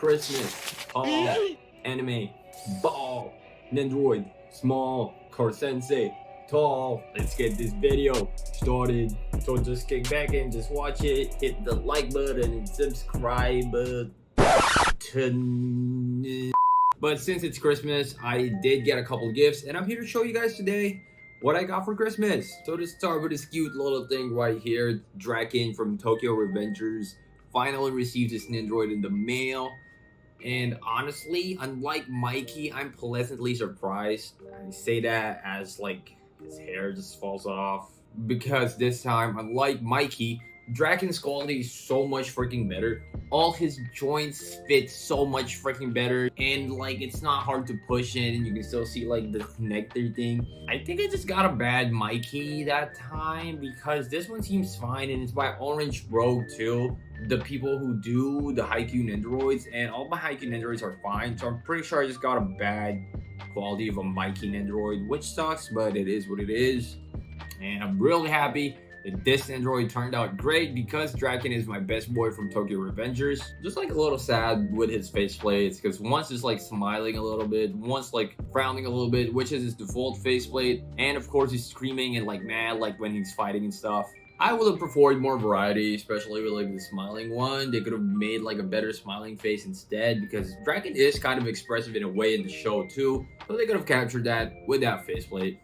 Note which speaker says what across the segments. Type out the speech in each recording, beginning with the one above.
Speaker 1: Christmas, tall, anime, ball, Nendroid, small, car sensei, tall. Let's get this video started. So just kick back and just watch it. Hit the like button and subscribe button. But since it's Christmas, I did get a couple of gifts, and I'm here to show you guys today what I got for Christmas. So to start with this cute little thing right here, Draken from Tokyo Revengers finally received his Nendroid in the mail. And honestly, unlike Mikey, I'm pleasantly surprised. I say that as like his hair just falls off. Because this time, unlike Mikey, Draken's quality is so much freaking better. All his joints fit so much freaking better, and like it's not hard to push in, and you can still see like the nectar thing. I think I just got a bad Mikey that time because this one seems fine, and it's by Orange Rogue too. The people who do the Haikyuu Nendoroids, and all my Haikyuu Nendoroids are fine, so I'm pretty sure I just got a bad quality of a Mikey Nendoroid, which sucks, but it is what it is. And I'm really happy that this Nendoroid turned out great because Draken is my best boy from Tokyo Revengers. Just like a little sad with his faceplates because once is like smiling a little bit, once like frowning a little bit, which is his default faceplate, and of course he's screaming and like mad like when he's fighting and stuff. I would have preferred more variety, especially with like the smiling one. They could have made like a better smiling face instead because Draken is kind of expressive in a way in the show too, so they could have captured that with that faceplate.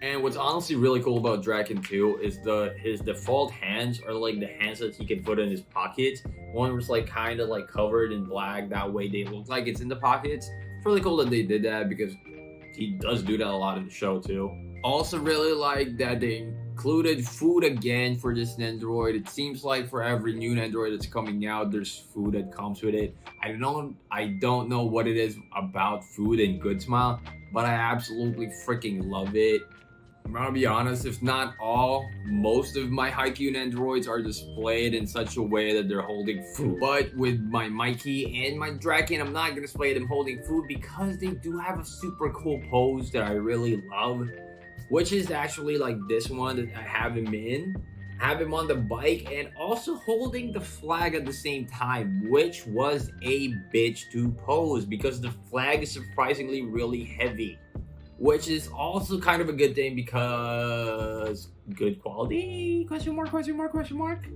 Speaker 1: And what's honestly really cool about Draken too is his default hands are like the hands that he can put in his pockets. One was like kind of like covered in black, that way they look like it's in the pockets. It's really cool that they did that because he does do that a lot in the show too. Also really like that they included food again for this Nendoroid. It seems like for every new Nendoroid that's coming out, there's food that comes with it. I don't know what it is about food in Good Smile, but I absolutely freaking love it. I'm gonna be honest, if not all, most of my Haikyuu Nendoroids are displayed in such a way that they're holding food. But with my Mikey and my Draken, I'm not gonna display them holding food because they do have a super cool pose that I really love, which is actually like this one that I have him in. Have him on the bike and also holding the flag at the same time, which was a bitch to pose because the flag is surprisingly really heavy. Which is also kind of a good thing because good quality? Question mark, question mark, question mark.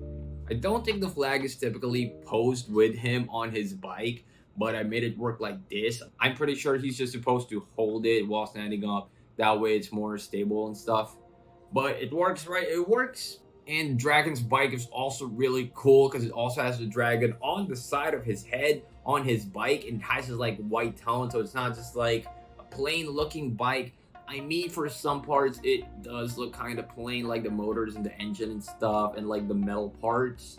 Speaker 1: I don't think the flag is typically posed with him on his bike, but I made it work like this. I'm pretty sure he's just supposed to hold it while standing up. That way it's more stable and stuff. But it works, right? It works. And Draken's bike is also really cool because it also has the dragon on the side of his head on his bike and has his like white tone, so it's not just like plain looking bike. I mean, for some parts it does look kind of plain, like the motors and the engine and stuff and like the metal parts,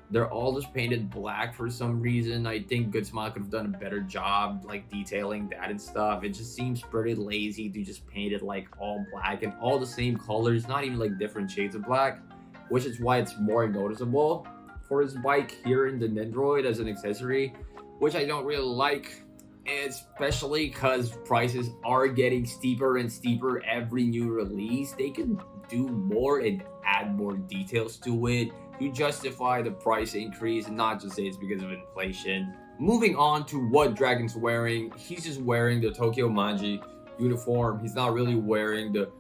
Speaker 1: they're all just painted black for some reason. I think Good Smile could have done a better job like detailing that and stuff. It just seems pretty lazy to just paint it like all black and all the same colors, not even like different shades of black, which is why it's more noticeable for his bike here in the Nendoroid as an accessory, which I don't really like. Especially because prices are getting steeper and steeper every new release. They can do more and add more details to it to justify the price increase and not just say it's because of inflation. Moving on to what Draken's wearing, he's just wearing the Tokyo Manji uniform. He's not really wearing the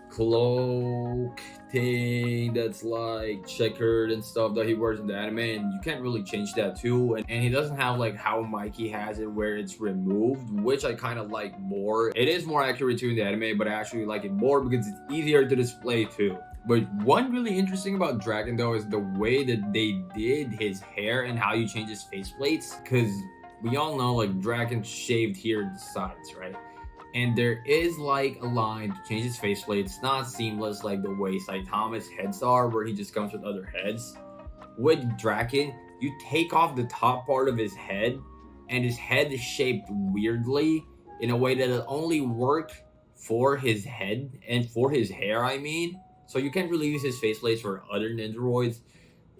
Speaker 1: cloak thing that's like checkered and stuff that he wears in the anime, and you can't really change that too. And he doesn't have like how Mikey has it where it's removed, which I kind of like more. It is more accurate too in the anime, but I actually like it more because it's easier to display too. But one really interesting about Draken though is the way that they did his hair and how you change his faceplates, because we all know like Draken shaved here at the sides, right? And there is like a line to change his faceplate. It's not seamless like the way Saitama's heads are, where he just comes with other heads. With Draken, you take off the top part of his head, and his head is shaped weirdly in a way that it only worked for his head and for his hair, I mean. So you can't really use his faceplates for other Nendoroids,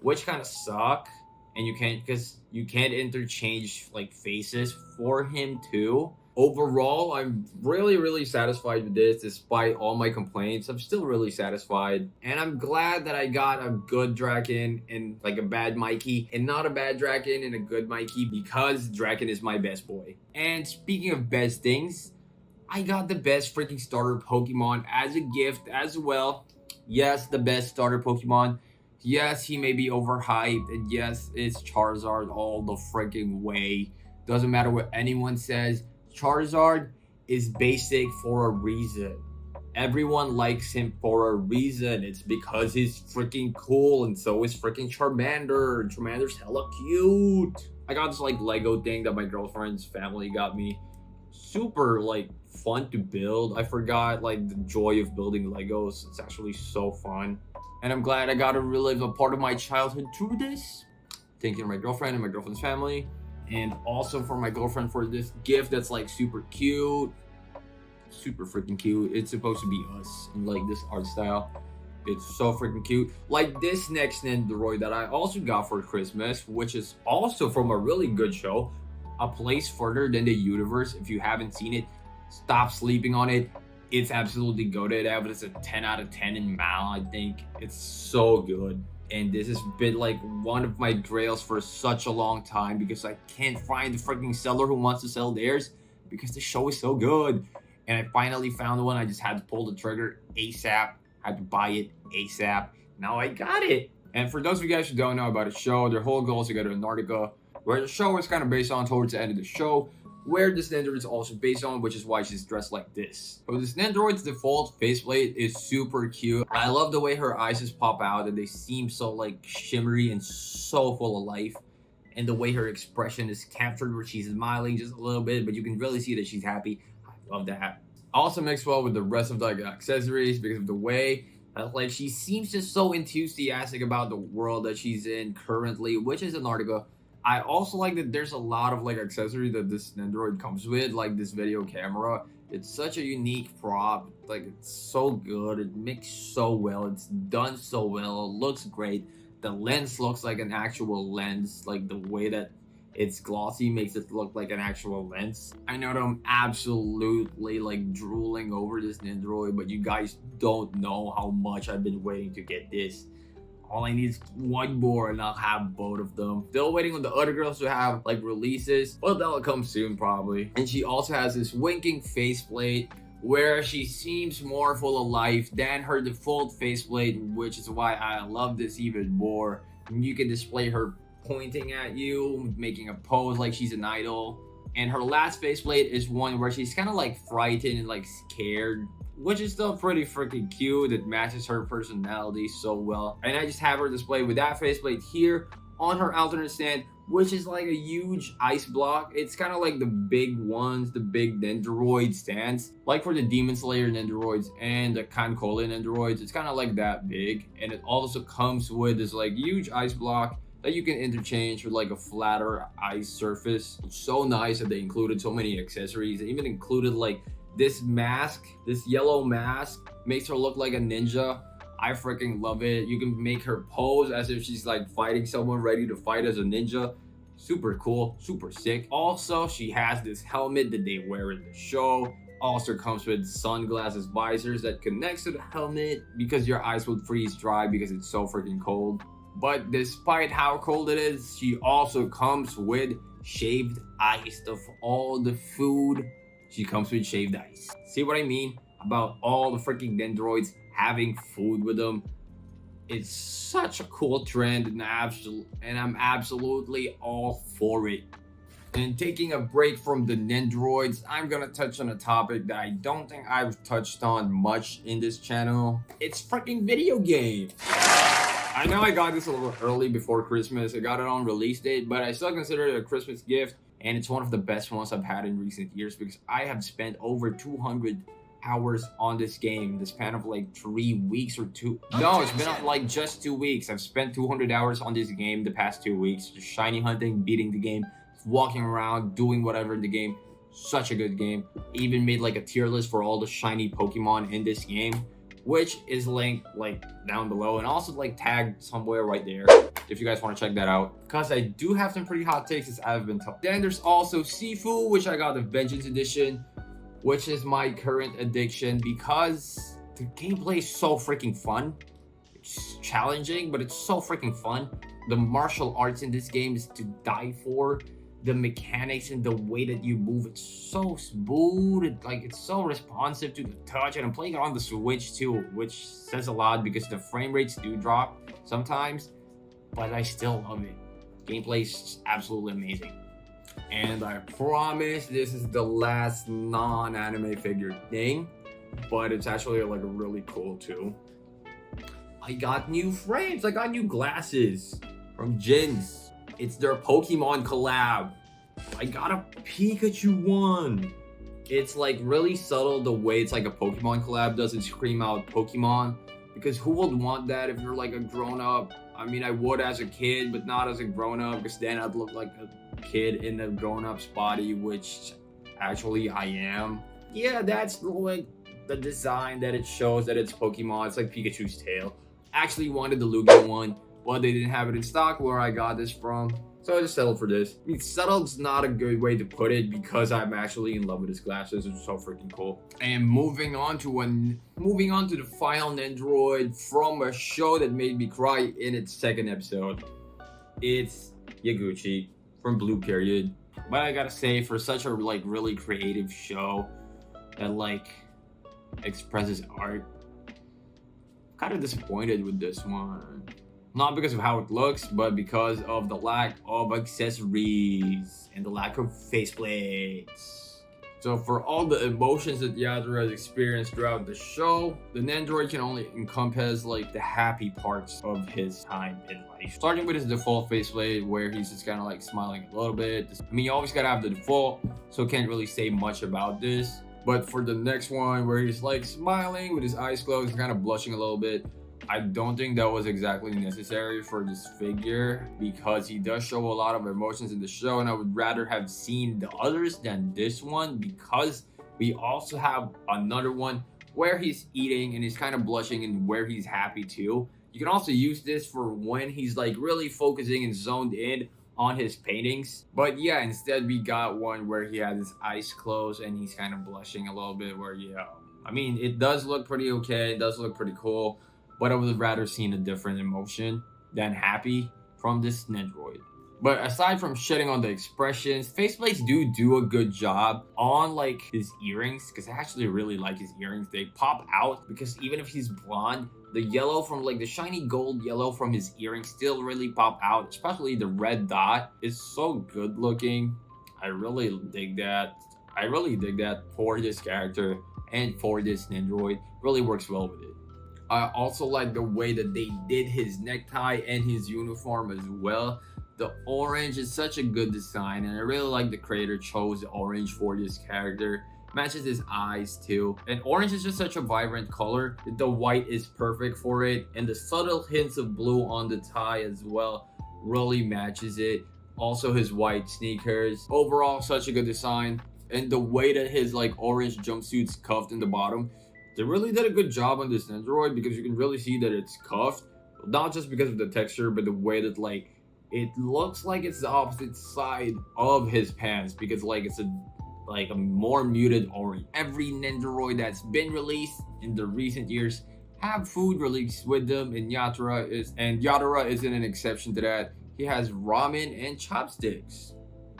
Speaker 1: which kind of suck. And you can't, because you can't interchange like faces for him too. Overall, I'm really satisfied with this. Despite all my complaints, I'm still really satisfied. And I'm glad that I got a good Draken and like a bad Mikey, and not a bad Draken and a good Mikey, because Draken is my best boy. And speaking of best things, I got the best freaking starter Pokemon as a gift as well. Yes, the best starter Pokemon. Yes, he may be overhyped, and yes, it's Charizard all the freaking way. Doesn't matter what anyone says, Charizard is basic for a reason. Everyone likes him for a reason. It's because he's freaking cool, and so is freaking Charmander. Charmander's hella cute. I got this like Lego thing that my girlfriend's family got me. Super like fun to build. I forgot like the joy of building Legos. It's actually so fun. And I'm glad I got to relive a part of my childhood through this. Thank you to my girlfriend and my girlfriend's family. And also for my girlfriend for this gift that's like super cute. Super freaking cute. It's supposed to be us in like this art style. It's so freaking cute. Like this next Nendoroid that I also got for Christmas, which is also from a really good show. A Place Further Than the Universe. If you haven't seen it, stop sleeping on it. It's absolutely goated. I was a 10 out of 10 in Mal, I think. It's so good. And this has been like one of my grails for such a long time, because I can't find the freaking seller who wants to sell theirs, because the show is so good. And I finally found one. I just had to pull the trigger ASAP. Had to buy it ASAP. Now I got it. And for those of you guys who don't know about the show, their whole goal is to go to Antarctica, where the show is kind of based on towards the end of the show, where this Nendoroid is also based on, which is why she's dressed like this. So this Nendoroid's default faceplate is super cute. I love the way her eyes just pop out and they seem so like shimmery and so full of life. And the way her expression is captured where she's smiling just a little bit, but you can really see that she's happy. I love that. Also mixed well with the rest of the accessories because of the way that like she seems just so enthusiastic about the world that she's in currently, which is Antarctica. I also like that there's a lot of like accessories that this Nendoroid comes with, like this video camera. It's such a unique prop. Like it's so good. It makes so well. It's done so well. It looks great. The lens looks like an actual lens. Like the way that it's glossy makes it look like an actual lens. I know that I'm absolutely like drooling over this Nendoroid, but you guys don't know how much I've been waiting to get this. All I need is one more and I'll have both of them. Still waiting on the other girls to have like releases, but that'll come soon probably. And she also has this winking faceplate where she seems more full of life than her default faceplate, which is why I love this even more. You can display her pointing at you, making a pose like she's an idol. And her last faceplate is one where she's kind of like frightened and like scared, which is still pretty freaking cute. It matches her personality so well. And I just have her display with that faceplate here on her alternate stand, which is like a huge ice block. It's kind of like the big ones, the big Nendoroid stands. Like for the Demon Slayer Nendoroids and the Kankola Nendoroids, it's kind of like that big. And it also comes with this like huge ice block that you can interchange with like a flatter ice surface. It's so nice that they included so many accessories. They even included like this mask, this yellow mask makes her look like a ninja. I freaking love it. You can make her pose as if she's like fighting someone, ready to fight as a ninja. Super cool, super sick. Also, she has this helmet that they wear in the show. Also comes with sunglasses visors that connects to the helmet because your eyes will freeze dry because it's so freaking cold. But despite how cold it is, she also comes with shaved ice. Of all the food, she comes with shaved ice. See what I mean about all the freaking Nendoroids having food with them? It's such a cool trend, and I'm absolutely all for it. And taking a break from the Nendoroids, I'm gonna touch on a topic that I don't think I've touched on much in this channel. It's freaking video games. I know I got this a little early before Christmas. I got it on release date, but I still consider it a Christmas gift. And it's one of the best ones I've had in recent years because I have spent over 200 hours on this game. The span of like 3 weeks or two. No, it's been like just 2 weeks. I've spent 200 hours on this game the past 2 weeks. Just shiny hunting, beating the game, walking around, doing whatever in the game. Such a good game. Even made like a tier list for all the shiny Pokemon in this game, which is linked like down below and also like tagged somewhere right there. if you guys want to check that out, because I do have some pretty hot takes as I've been told. Then there's also Sifu, which I got the Vengeance Edition, which is my current addiction because the gameplay is so freaking fun. It's challenging, but it's so freaking fun. The martial arts in this game is to die for. The mechanics and the way that you move, it's so smooth. It's so responsive to the touch, and I'm playing it on the Switch too, which says a lot because the frame rates do drop sometimes, but I still love it. Gameplay is absolutely amazing. And I promise this is the last non-anime figure thing, but it's actually like really cool too. I got new frames. I got new glasses from Jin's. It's their Pokemon collab. I got a Pikachu one. It's like really subtle the way it's like a Pokemon collab doesn't scream out Pokemon, because who would want that if you're like a grown-up? I mean, I would as a kid, but not as a grown-up, because then I'd look like a kid in a grown-up's body, which actually I am. Yeah, that's like the design that it shows that it's Pokemon. It's like Pikachu's tail. Actually wanted the Lugia one, but they didn't have it in stock where I got this from, so I just settled for this. I mean, settled's not a good way to put it because I'm actually in love with his glasses. It's so freaking cool. And moving on to the final Nendoroid from a show that made me cry in its second episode. It's Yaguchi from Blue Period. But I gotta say, for such a like really creative show that like expresses art, kind of disappointed with this one. Not because of how it looks, but because of the lack of accessories and the lack of faceplates. So for all the emotions that Yadura has experienced throughout the show, the Nendoroid can only encompass like the happy parts of his time in life. Starting with his default faceplate where he's just kind of like smiling a little bit. I mean, you always gotta have the default, so can't really say much about this. But for the next one where he's like smiling with his eyes closed and kind of blushing a little bit, I don't think that was exactly necessary for this figure, because he does show a lot of emotions in the show, and I would rather have seen the others than this one, because we also have another one where he's eating and he's kind of blushing and where he's happy too. You can also use this for when he's like really focusing and zoned in on his paintings. But yeah, instead we got one where he has his eyes closed and he's kind of blushing a little bit, where yeah, I mean, it does look pretty okay, it does look pretty cool, but I would have rather seen a different emotion than happy from this Nendoroid. But aside from shedding on the expressions, faceplates do a good job on like his earrings, because I actually really like his earrings. They pop out because even if he's blonde, the yellow from like the shiny gold yellow from his earrings still really pop out, especially the red dot is so good looking. I really dig that. I really dig that for this character and for this Nendoroid. Really works well with it. I also like the way that they did his necktie and his uniform as well. The orange is such a good design, and I really like the creator chose the orange for this character. Matches his eyes too. And orange is just such a vibrant color. The white is perfect for it, and the subtle hints of blue on the tie as well really matches it. Also his white sneakers. Overall, such a good design. And the way that his like orange jumpsuit's cuffed in the bottom, they really did a good job on this Nendoroid, because you can really see that it's cuffed. Not just because of the texture, but the way that like it looks like it's the opposite side of his pants, because like it's a more muted orange. Every Nendoroid that's been released in the recent years have food released with them, and Yadura isn't an exception to that. He has ramen and chopsticks.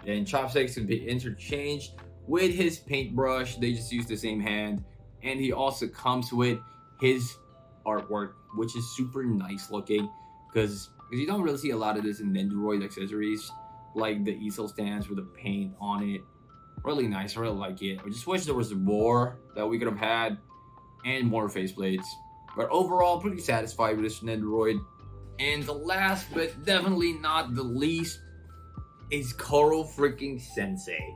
Speaker 1: And chopsticks can be interchanged with his paintbrush. They just use the same hand. And he also comes with his artwork, which is super nice looking, because you don't really see a lot of this in Nendoroid accessories, like the easel stands with the paint on it. Really nice, I really like it. I just wish there was more that we could have had and more faceplates. But overall, pretty satisfied with this Nendoroid. And the last, but definitely not the least, is Koro freaking Sensei.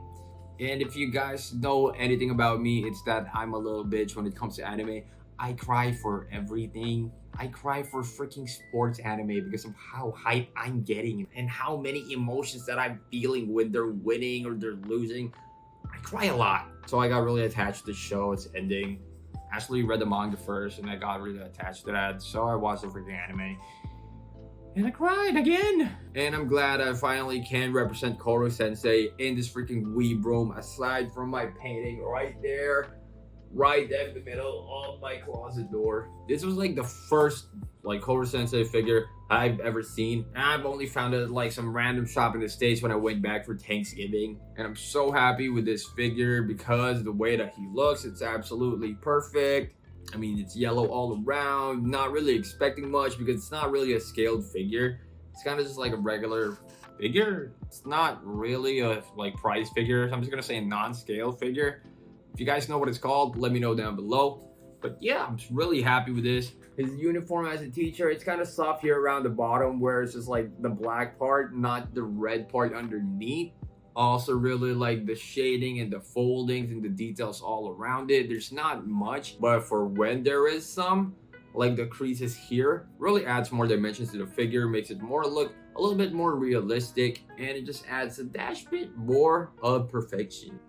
Speaker 1: And if you guys know anything about me, it's that I'm a little bitch when it comes to anime. I cry for everything. I cry for freaking sports anime because of how hype I'm getting and how many emotions that I'm feeling when they're winning or they're losing. I cry a lot. So I got really attached to the show. It's ending. Actually read the manga first and I got really attached to that. So I watched the freaking anime. And I cried again. And I'm glad I finally can represent Koro Sensei in this freaking weeb room, aside from my painting right there. Right in the middle of my closet door. This was like the first like Koro Sensei figure I've ever seen. And I've only found it at like some random shop in the States when I went back for Thanksgiving. And I'm so happy with this figure because the way that he looks, it's absolutely perfect. I mean, it's yellow all around. Not really expecting much because it's not really a scaled figure. It's kind of just like a regular figure. It's not really a like prize figure. So I'm just gonna say a non-scale figure. If you guys know what it's called, let me know down below. But yeah, I'm just really happy with this. His uniform as a teacher, it's kind of soft here around the bottom where it's just like the black part, not the red part underneath. Also really like the shading and the foldings and the details all around it. There's not much, but for when there is some, like the creases here, really adds more dimensions to the figure, makes it more look a little bit more realistic, and it just adds a dash bit more of perfection.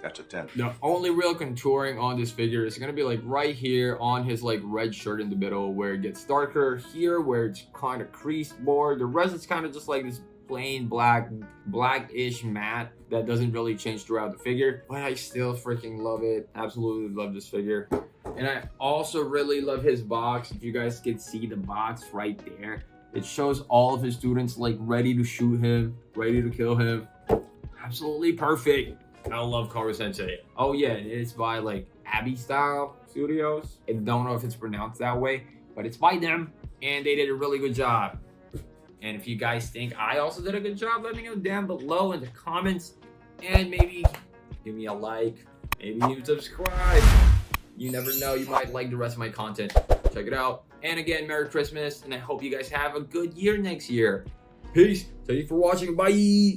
Speaker 2: That's a 10.
Speaker 1: The only real contouring on this figure is going to be like right here on his like red shirt in the middle where it gets darker, here where it's kind of creased more. The rest is kind of just like this plain blackish matte that doesn't really change throughout the figure, but I still freaking love it. Absolutely love this figure. And I also really love his box. If you guys can see the box right there, it shows all of his students like ready to shoot him, ready to kill him. Absolutely perfect. I love Koro Sensei. Oh yeah, it's by like Abbey Style Studios. I don't know if it's pronounced that way, but it's by them, and they did a really good job. And if you guys think I also did a good job, let me know down below in the comments, and maybe give me a like, maybe even subscribe. You never know, you might like the rest of my content. Check it out. And again, Merry Christmas, and I hope you guys have a good year next year. Peace. Thank you for watching. Bye.